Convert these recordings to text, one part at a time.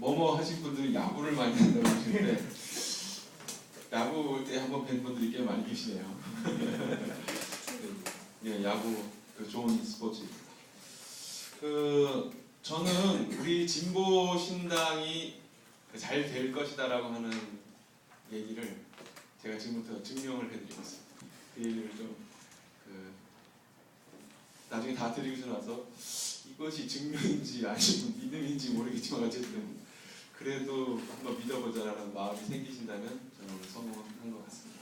뭐뭐 하신 분들이 야구를 많이 한다고 하시는데 야구 때 한번 뵌 분들이 꽤 많이 계시네요. 예, 야구 좋은 스포츠입니다. 저는 우리 진보 신당이 잘 될 것이다라고 하는 얘기를 제가 지금부터 증명을 해드리겠습니다. 그 얘기를 좀 나중에 다 드리고 나서 이것이 증명인지 아니면 믿음인지 모르겠지만 어쨌든 그래도 한번 믿어보자라는 마음이 생기신다면 저는 오늘 성공한 것 같습니다.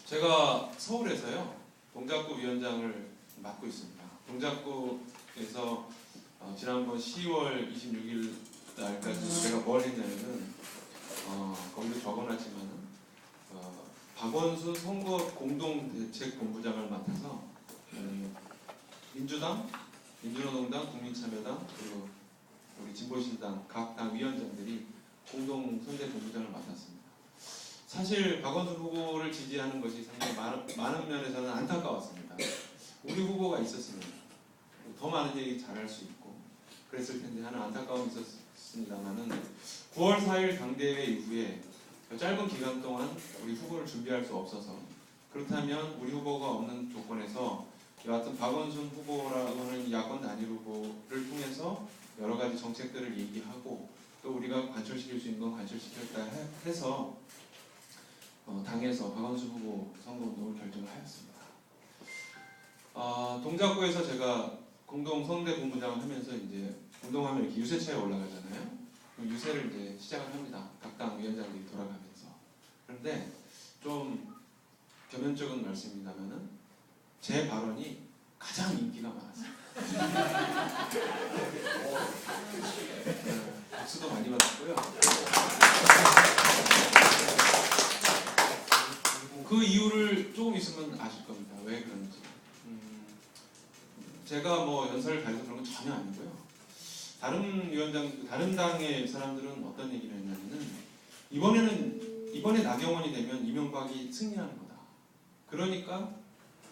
제가 서울에서요 동작구 위원장을 맡고 있습니다. 동작구에서 지난번 10월 26일 날까지 제가 뭘 했냐면은 거기도 적어놨지만은 박원순 선거 공동대책본부장을 맡아서 민주당, 민주노동당, 국민참여당 그리고 우리 진보신당 각 당 위원장들이 공동 선대 본부장을 맡았습니다. 사실 박원순 후보를 지지하는 것이 상당히 많은 면에서는 안타까웠습니다. 우리 후보가 있었으면 더 많은 얘기 잘할 수 있고 그랬을 텐데 하는 안타까움이 있었습니다만은 9월 4일 당대회 이후에 짧은 기간 동안 우리 후보를 준비할 수 없어서 그렇다면 우리 후보가 없는 조건에서 여하튼 박원순 후보라고는 야권 단일 후보를 통해서 여러 가지 정책들을 얘기하고 또 우리가 관철시킬 수 있는 건 관철시켰다 해서 당에서 박원순 후보 선거운동을 결정을 하였습니다. 동작구에서 제가 공동 선대 본부장을 하면서 이제 운동하면 이렇게 유세차에 올라가잖아요. 유세를 이제 시작을 합니다. 각 당 위원장들이 돌아가면서. 그런데 좀 겸연쩍은 말씀입니다만은 제 발언이 가장 인기가 많았어요. 박수도 많이 받았고요. 그 이유를 조금 있으면 아실 겁니다. 왜 그런지. 제가 뭐 연설을 가려서 그런 건 전혀 아니고요. 다른 당의 사람들은 어떤 얘기를 했냐면은 이번에 나경원이 되면 이명박이 승리하는 거다. 그러니까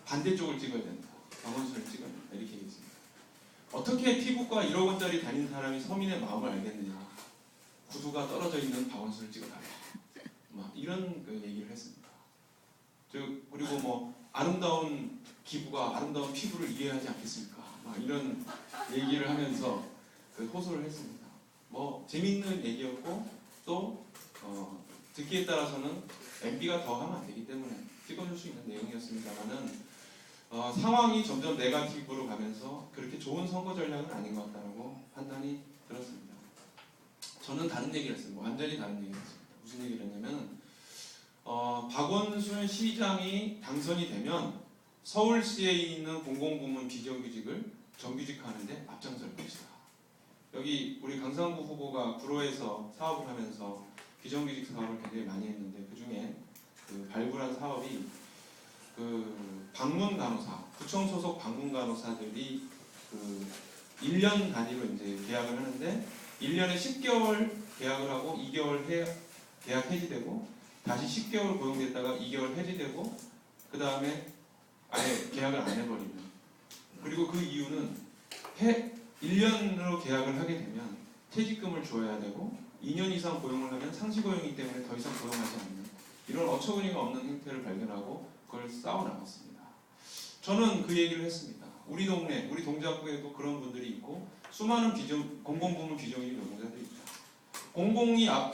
반대쪽을 찍어야 된다. 박원순을 찍어야 된다. 이렇게 얘기했습니다. 어떻게 피부과 1억 원짜리 다닌 사람이 서민의 마음을 알겠느냐. 구두가 떨어져 있는 박원순을 찍어달라. 막 이런 얘기를 했습니다. 그리고 뭐 아름다운 기부가 아름다운 피부를 이해하지 않겠습니까? 막 이런 얘기를 하면서 호소를 했습니다. 뭐 재미있는 얘기였고 또 듣기에 따라서는 MB가 더 하면 안 되기 때문에 찍어줄 수 있는 내용이었습니다만은 상황이 점점 네거티브로 가면서 그렇게 좋은 선거 전략은 아닌 것 같다고 판단이 들었습니다. 저는 다른 얘기를 했습니다. 완전히 다른 얘기를 했습니다. 무슨 얘기를 했냐면 박원순 시장이 당선이 되면 서울시에 있는 공공부문 비정규직을 정규직화하는데 앞장설 것이다. 여기 우리 강상구 후보가 구로에서 사업을 하면서 비정규직 사업을 굉장히 많이 했는데 그 중에 발굴한 사업이 방문 간호사, 구청 소속 방문 간호사들이 1년 단위로 이제 계약을 하는데 1년에 10개월 계약을 하고 2개월 계약 해지되고 다시 10개월 고용됐다가 2개월 해지되고 그 다음에 아예 계약을 안 해버리는. 그리고 그 이유는 1년으로 계약을 하게 되면 퇴직금을 줘야 되고 2년 이상 고용을 하면 상시고용이기 때문에 더 이상 고용하지 않는 이런 어처구니가 없는 행태를 발견하고 그걸 싸워나갔습니다. 저는 그 얘기를 했습니다. 우리 동네, 우리 동작구에도 그런 분들이 있고 수많은 공공부문 비정규직 노동자들이 있다.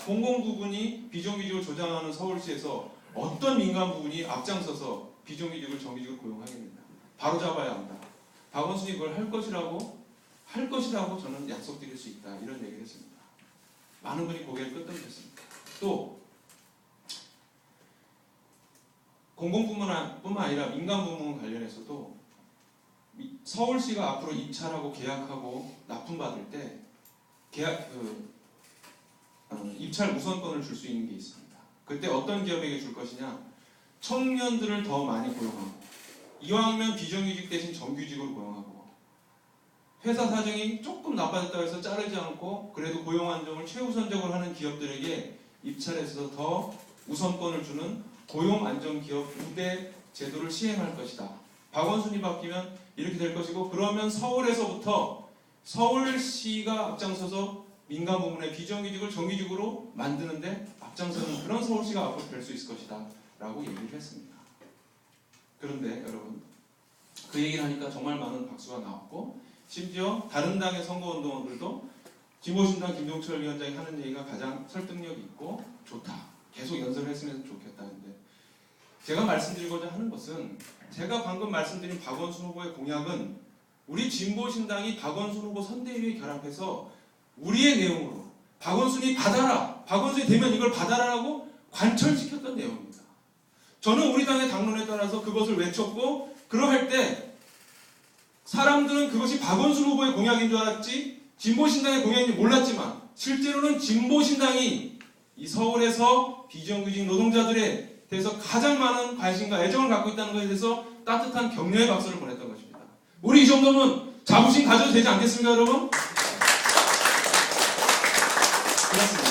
공공부문이 비정규직을 조장하는 서울시에서 어떤 민간 부분이 앞장서서 비정규직을 정규직으로 고용하겠느냐. 바로 잡아야 한다. 박원순이 그걸 할 것이라고 저는 약속드릴 수 있다. 이런 얘기를 했습니다. 많은 분이 고개를 끄덕였습니다. 또 공공부문뿐만 아니라 민간부문 관련해서도 서울시가 앞으로 입찰하고 계약하고 납품받을 때 입찰 우선권을 줄 수 있는 게 있습니다. 그때 어떤 기업에게 줄 것이냐? 청년들을 더 많이 고용하고 이왕이면 비정규직 대신 정규직으로 고용하고 회사 사정이 조금 나빠졌다고 해서 자르지 않고 그래도 고용 안정을 최우선적으로 하는 기업들에게 입찰에서 더 우선권을 주는 고용 안정 기업 우대 제도를 시행할 것이다. 박원순이 바뀌면 이렇게 될 것이고 그러면 서울에서부터 서울시가 앞장서서 민간 부문의 비정규직을 정규직으로 만드는데 앞장서는 그런 서울시가 앞으로 될 수 있을 것이다 라고 얘기를 했습니다. 그런데 여러분, 그 얘기를 하니까 정말 많은 박수가 나왔고, 심지어 다른 당의 선거운동원들도 진보신당 김동철 위원장이 하는 얘기가 가장 설득력이 있고 좋다, 계속 연설을 했으면 좋겠다는데, 제가 말씀드리고자 하는 것은, 제가 방금 말씀드린 박원순 후보의 공약은 우리 진보신당이 박원순 후보 선대위에 결합해서 우리의 내용으로 박원순이 받아라, 박원순이 되면 이걸 받아라라고 관철시켰던 내용입니다. 저는 우리 당의 당론에 따라서 그것을 외쳤고, 그러할 때 사람들은 그것이 박원순 후보의 공약인 줄 알았지 진보신당의 공약인지 몰랐지만, 실제로는 진보신당이 이 서울에서 비정규직 노동자들에 대해서 가장 많은 관심과 애정을 갖고 있다는 것에 대해서 따뜻한 격려의 박수를 보냈던 것입니다. 우리 이 정도면 자부심 가져도 되지 않겠습니까, 여러분? 그렇습니다.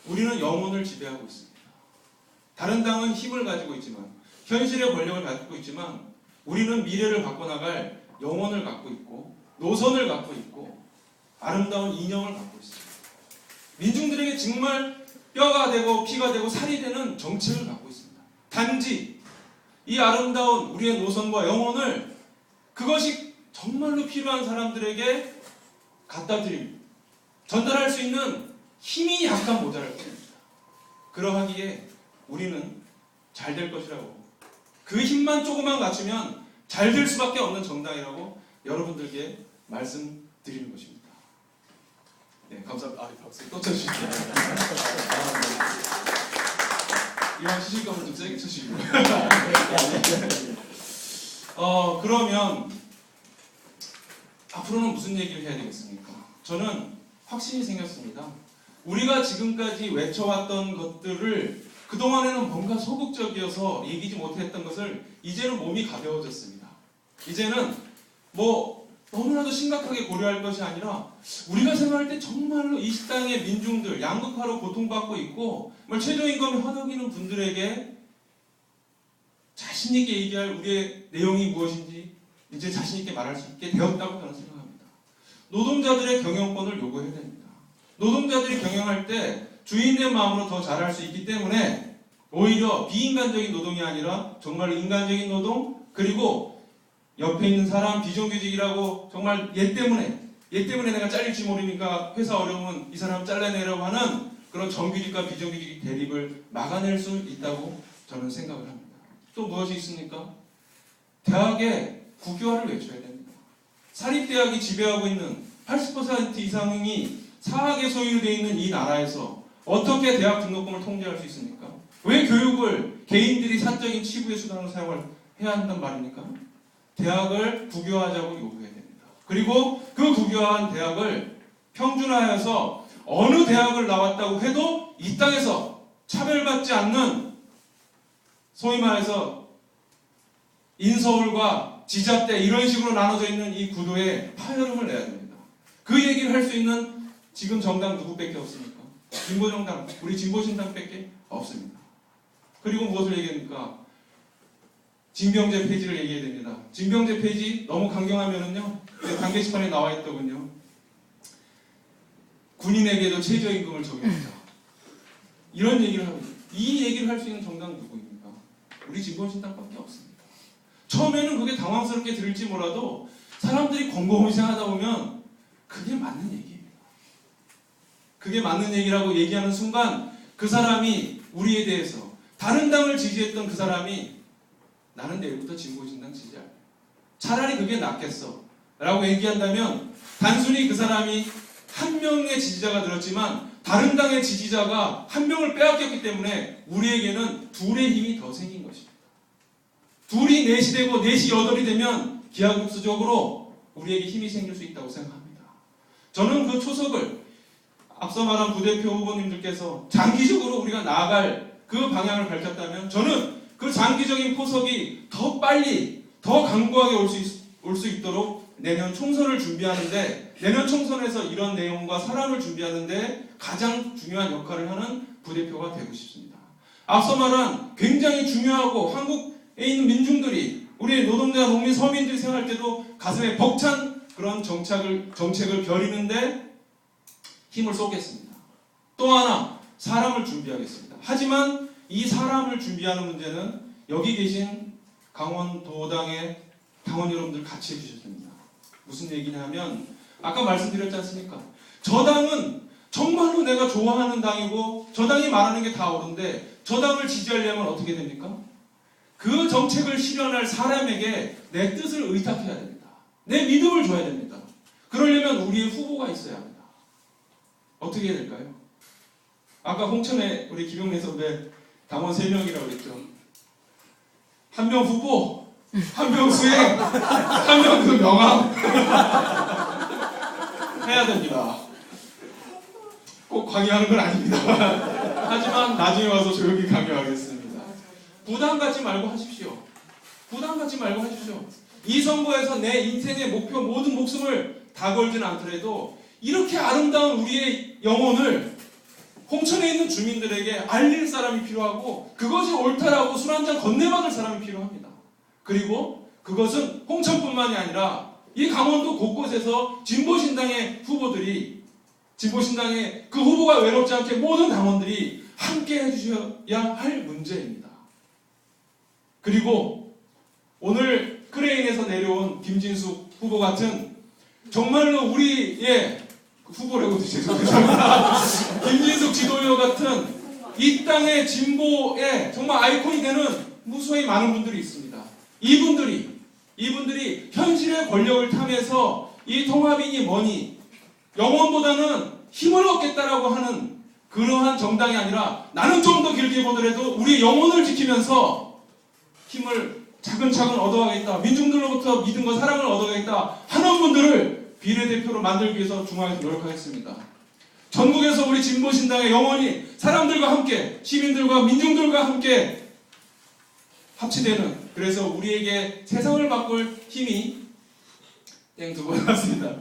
우리는 영혼을 지배하고 있습니다. 다른 당은 힘을 가지고 있지만, 현실의 권력을 가지고 있지만, 우리는 미래를 바꿔나갈 영혼을 갖고 있고, 노선을 갖고 있고, 아름다운 이념을 갖고 있습니다. 민중들에게 정말 뼈가 되고 피가 되고 살이 되는 정책을 갖고 있습니다. 단지 이 아름다운 우리의 노선과 영혼을, 그것이 정말로 필요한 사람들에게 갖다 드립니다. 전달할 수 있는 힘이 약간 모자랄 뿐입니다. 그러하기에 우리는 잘 될 것이라고, 그 힘만 조금만 갖추면 잘 될 수밖에 없는 정당이라고 여러분들께 말씀드리는 것입니다. 네, 감사합니다. 박수 또 쳐주시죠. 이왕 치실 거면 좀 세게 치시고. 그러면 앞으로는 무슨 얘기를 해야 되겠습니까? 저는 확신이 생겼습니다. 우리가 지금까지 외쳐왔던 것들을 그동안에는 뭔가 소극적이어서 얘기지 못했던 것을 이제는 몸이 가벼워졌습니다. 이제는 너무나도 심각하게 고려할 것이 아니라, 우리가 생각할 때 정말로 이 시당의 민중들, 양극화로 고통받고 있고 최저임금을 허덕이는 분들에게 자신있게 얘기할 우리의 내용이 무엇인지 이제 자신있게 말할 수 있게 되었다고 저는 생각합니다. 노동자들의 경영권을 요구해야 됩니다. 노동자들이 경영할 때 주인된 마음으로 더 잘할 수 있기 때문에, 오히려 비인간적인 노동이 아니라 정말 인간적인 노동, 그리고 옆에 있는 사람 비정규직이라고 정말 얘 때문에 내가 잘릴지 모르니까 회사 어려우면 이 사람 잘라내려고 하는 그런 정규직과 비정규직 대립을 막아낼 수 있다고 저는 생각을 합니다. 또 무엇이 있습니까? 대학의 국유화를 외쳐야 됩니다. 사립대학이 지배하고 있는 80% 이상이 사학의 소유로 되어 있는 이 나라에서 어떻게 대학 등록금을 통제할 수 있습니까? 왜 교육을 개인들이 사적인 치부의 수단으로 해야 한단 말입니까? 대학을 국유화하자고 요구해야 됩니다. 그리고 그 국유화한 대학을 평준화해서 어느 대학을 나왔다고 해도 이 땅에서 차별받지 않는, 소위 말해서 인서울과 지자대 이런 식으로 나눠져 있는 이 구도에 파열음을 내야 됩니다. 그 얘기를 할 수 있는 지금 정당 누구밖에 없습니까? 진보정당, 우리 진보신당밖에 없습니다. 그리고 무엇을 얘기합니까? 징병제 폐지를 얘기해야 됩니다. 징병제 폐지 너무 강경하면은요, 당 게시판에 나와 있더군요. 군인에게도 최저임금을 적용하자. 이런 얘기를 하고, 이 얘기를 할 수 있는 정당 누구입니까? 우리 진보신당밖에 없습니다. 처음에는 그게 당황스럽게 들을지 몰라도 사람들이 곰곰이 생각하다 보면 그게 맞는 얘기입니다. 그게 맞는 얘기라고 얘기하는 순간, 그 사람이 우리에 대해서, 다른 당을 지지했던 그 사람이 나는 내일부터 진보신당 지지할래, 차라리 그게 낫겠어 라고 얘기한다면, 단순히 그 사람이 한 명의 지지자가 늘었지만 다른 당의 지지자가 한 명을 빼앗겼기 때문에 우리에게는 둘의 힘이 더 생긴 것입니다. 둘이 넷이 되고 넷이 여덟이 되면 기하급수적으로 우리에게 힘이 생길 수 있다고 생각합니다. 저는 그 초석을 앞서 말한 부대표 후보님들께서 장기적으로 우리가 나아갈 그 방향을 밝혔다면, 저는 그 장기적인 포석이 더 빨리, 더 강구하게 올 수 있도록 내년 총선을 준비하는데, 내년 총선에서 이런 내용과 사람을 준비하는데 가장 중요한 역할을 하는 부대표가 되고 싶습니다. 앞서 말한 굉장히 중요하고 한국에 있는 민중들이, 우리 노동자, 농민, 서민들이 생각할 때도 가슴에 벅찬 그런 정책을 벼리는데 힘을 쏟겠습니다. 또 하나, 사람을 준비하겠습니다. 하지만 이 사람을 준비하는 문제는 여기 계신 강원도당의 당원 여러분들 같이 해주셔야 됩니다. 무슨 얘기냐면 아까 말씀드렸지 않습니까? 저 당은 정말로 내가 좋아하는 당이고 저 당이 말하는 게 다 옳은데 저 당을 지지하려면 어떻게 됩니까? 그 정책을 실현할 사람에게 내 뜻을 의탁해야 됩니다. 내 믿음을 줘야 됩니다. 그러려면 우리의 후보가 있어야 합니다. 어떻게 해야 될까요? 아까 홍천에 우리 김용래 선배 당원 3명이라고 그랬죠. 한 명 후보, 한 명 수행, 한 명 그 명함 해야 됩니다. 꼭 강요하는 건 아닙니다. 하지만 나중에 와서 조용히 강요하겠습니다. 부담 갖지 말고 하십시오. 부담 갖지 말고 하십시오. 이 선거에서 내 인생의 목표 모든 목숨을 다 걸진 않더라도 이렇게 아름다운 우리의 영혼을 홍천에 있는 주민들에게 알릴 사람이 필요하고 그것이 옳다라고 술 한잔 건네받을 사람이 필요합니다. 그리고 그것은 홍천뿐만이 아니라 이 강원도 곳곳에서 진보신당의 후보들이 진보신당의 그 후보가 외롭지 않게 모든 당원들이 함께 해주셔야 할 문제입니다. 그리고 오늘 크레인에서 내려온 김진숙 후보 같은 정말로 우리의 후보라고 죄송합니다. 김진숙 지도요 같은 이 땅의 진보의 정말 아이콘이 되는 무수히 많은 분들이 있습니다. 이분들이 현실의 권력을 탐해서 이 통합이니 뭐니 영원보다는 힘을 얻겠다라고 하는 그러한 정당이 아니라 나는 좀 더 길게 보더라도 우리 영혼을 지키면서 힘을 차근차근 얻어가겠다. 민중들로부터 믿음과 사랑을 얻어가겠다 하는 분들을 비례대표로 만들기 위해서 중앙에서 노력하겠습니다. 전국에서 우리 진보신당의 영혼이 사람들과 함께 시민들과 민중들과 함께 합치되는 그래서 우리에게 세상을 바꿀 힘이 두 번 왔습니다.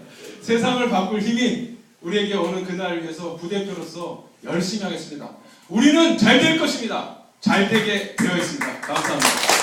세상을 바꿀 힘이 우리에게 오는 그날을 위해서 부대표로서 열심히 하겠습니다. 우리는 잘 될 것입니다. 잘 되게 되어 있습니다. 감사합니다.